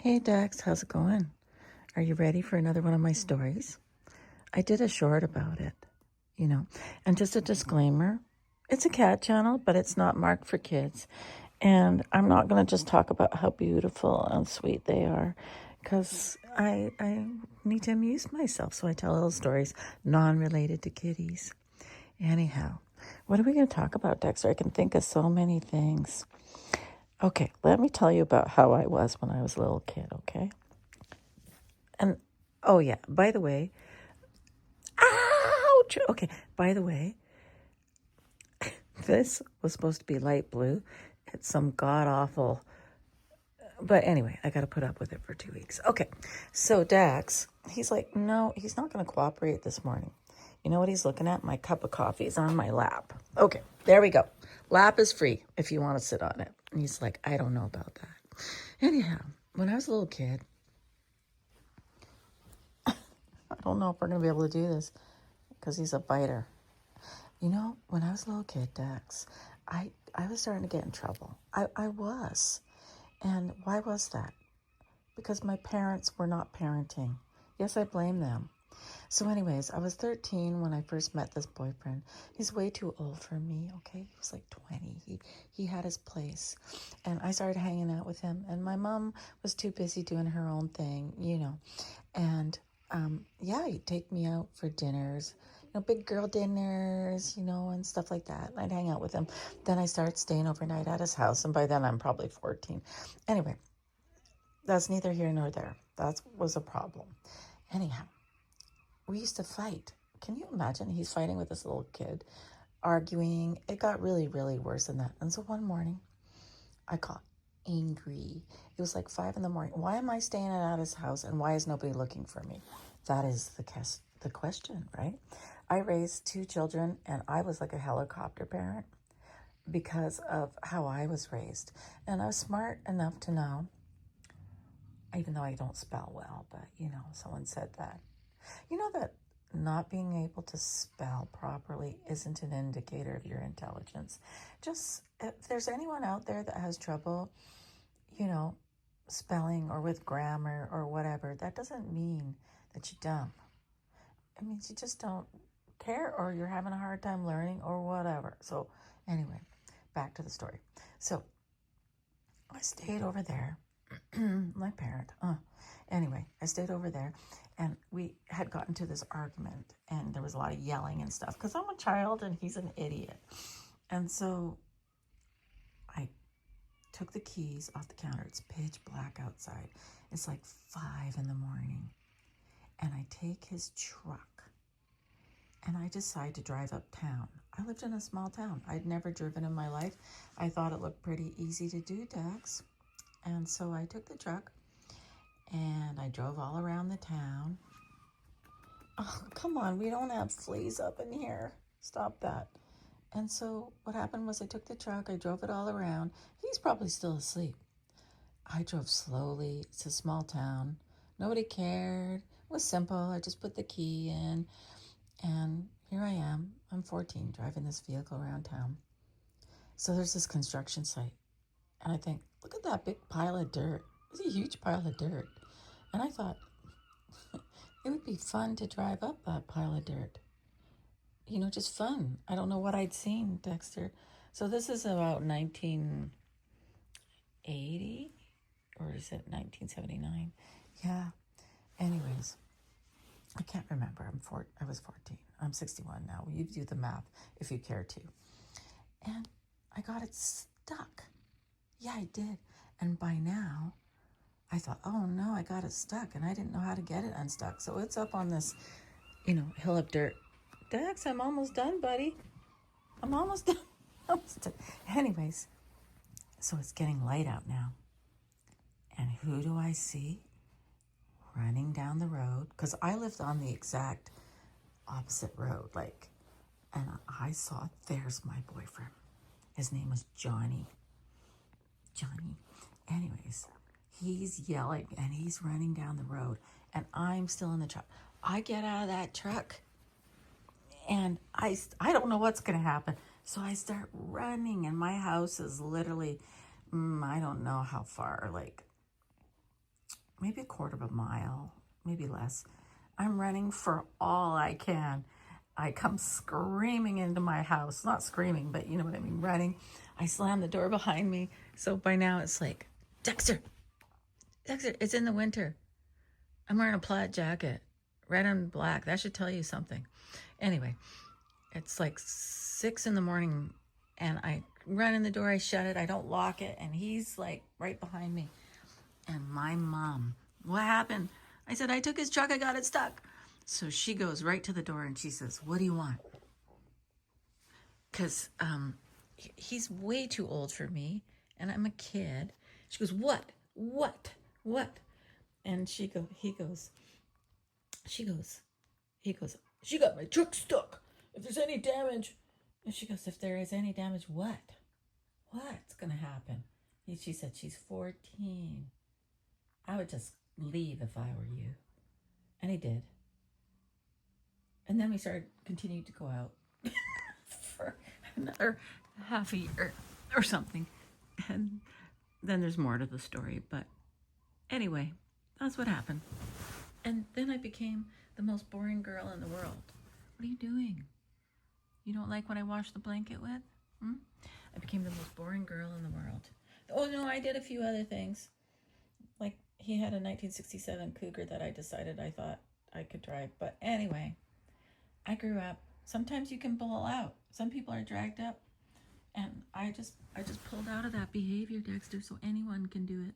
Hey Dex, how's it going? Are you ready for another one of my stories? I did a short about it, you know. And just a disclaimer, it's a cat channel, but it's not marked for kids. And I'm not going to just talk about how beautiful and sweet they are, because I need to amuse myself. So I tell little stories non-related to kitties. Anyhow, what are we going to talk about, Dexter? I can think of so many things. Okay, let me tell you about how I was when I was a little kid, okay? And oh yeah, by the way, ouch. Okay, by the way, this was supposed to be light blue. It's some god awful. But anyway, I got to put up with it for 2 weeks. Okay, so Dax, he's like, no, he's not going to cooperate this morning. You know what he's looking at? My cup of coffee is on my lap. Okay, there we go. Lap is free if you want to sit on it. And he's like, I don't know about that. Anyhow, when I was a little kid, I don't know if we're going to be able to do this because he's a biter. You know, when I was a little kid, Dex, I was starting to get in trouble. I was. And why was that? Because my parents were not parenting. Yes, I blame them. So anyways, I was 13 when I first met this boyfriend. He's way too old for me, okay? He was like 20. He had his place. And I started hanging out with him. And my mom was too busy doing her own thing, you know. And yeah, he'd take me out for dinners, you know, big girl dinners, you know, and stuff like that. And I'd hang out with him. Then I started staying overnight at his house, and by then I'm probably 14. Anyway, that's neither here nor there. That was a problem. Anyhow, we used to fight. Can you imagine? He's fighting with this little kid, arguing. It got really, really worse than that. And so one morning, I got angry. It was like 5 a.m. Why am I staying at his house and why is nobody looking for me? That is the question, right? I raised 2 children and I was like a helicopter parent because of how I was raised. And I was smart enough to know, even though I don't spell well, but you know, someone said that. You know that not being able to spell properly isn't an indicator of your intelligence. Just if there's anyone out there that has trouble, you know, spelling or with grammar or whatever, that doesn't mean that you're dumb. It means you just don't care or you're having a hard time learning or whatever. So anyway, back to the story. So I stayed over there. My parent. Anyway, I stayed over there and we had gotten to this argument and there was a lot of yelling and stuff because I'm a child and he's an idiot. And so I took the keys off the counter. It's pitch black outside. It's like 5 a.m. And I take his truck and I decide to drive uptown. I lived in a small town. I'd never driven in my life. I thought it looked pretty easy to do, Dex. And so I took the truck and I drove all around the town. Oh, come on, we don't have fleas up in here. Stop that. And so what happened was I took the truck, I drove it all around. He's probably still asleep. I drove slowly. It's a small town. Nobody cared. It was simple. I just put the key in and here I am. I'm 14 driving this vehicle around town. So there's this construction site. And I think, look at that big pile of dirt. It's a huge pile of dirt. And I thought, it would be fun to drive up that pile of dirt. You know, just fun. I don't know what I'd seen, Dexter. So this is about 1980, or is it 1979? Yeah. Anyways, I can't remember. I was 14. I'm 61 now. You do the math if you care to. And I got it stuck. Yeah, I did. And by now, I thought, oh no, I got it stuck and I didn't know how to get it unstuck. So it's up on this, you know, hill of dirt. Dex, I'm almost done, buddy. I'm almost done. Almost done. Anyways, so it's getting light out now. And who do I see running down the road? Because I lived on the exact opposite road, and I saw, there's my boyfriend. His name was Johnny. Anyways, he's yelling and he's running down the road and I'm still in the truck. I get out of that truck and I don't know what's going to happen. So I start running and my house is literally, I don't know how far, like maybe a quarter of a mile, maybe less. I'm running for all I can. I come screaming into my house. Not screaming, but you know what I mean, running. I slam the door behind me. So by now it's like, Dexter, it's in the winter. I'm wearing a plaid jacket, red and black. That should tell you something. Anyway, it's like 6 a.m. and I run in the door, I shut it, I don't lock it, and he's like right behind me. And my mom, what happened? I said, I took his truck, I got it stuck. So she goes right to the door and she says, what do you want? Because he's way too old for me and I'm a kid. She goes, what? And he goes, she got my truck stuck. If there's any damage. And she goes, if there is any damage, what? What's going to happen? She said, she's 14. I would just leave if I were you. And he did. And then we continued to go out for another half a year or something. And then there's more to the story. But anyway, that's what happened. And then I became the most boring girl in the world. What are you doing? You don't like what I washed the blanket with? I became the most boring girl in the world. Oh, no, I did a few other things. Like, he had a 1967 Cougar that I decided I thought I could drive. But anyway, I grew up. Sometimes you can pull out. Some people are dragged up. And I just pulled out of that behavior, Dexter, so anyone can do it.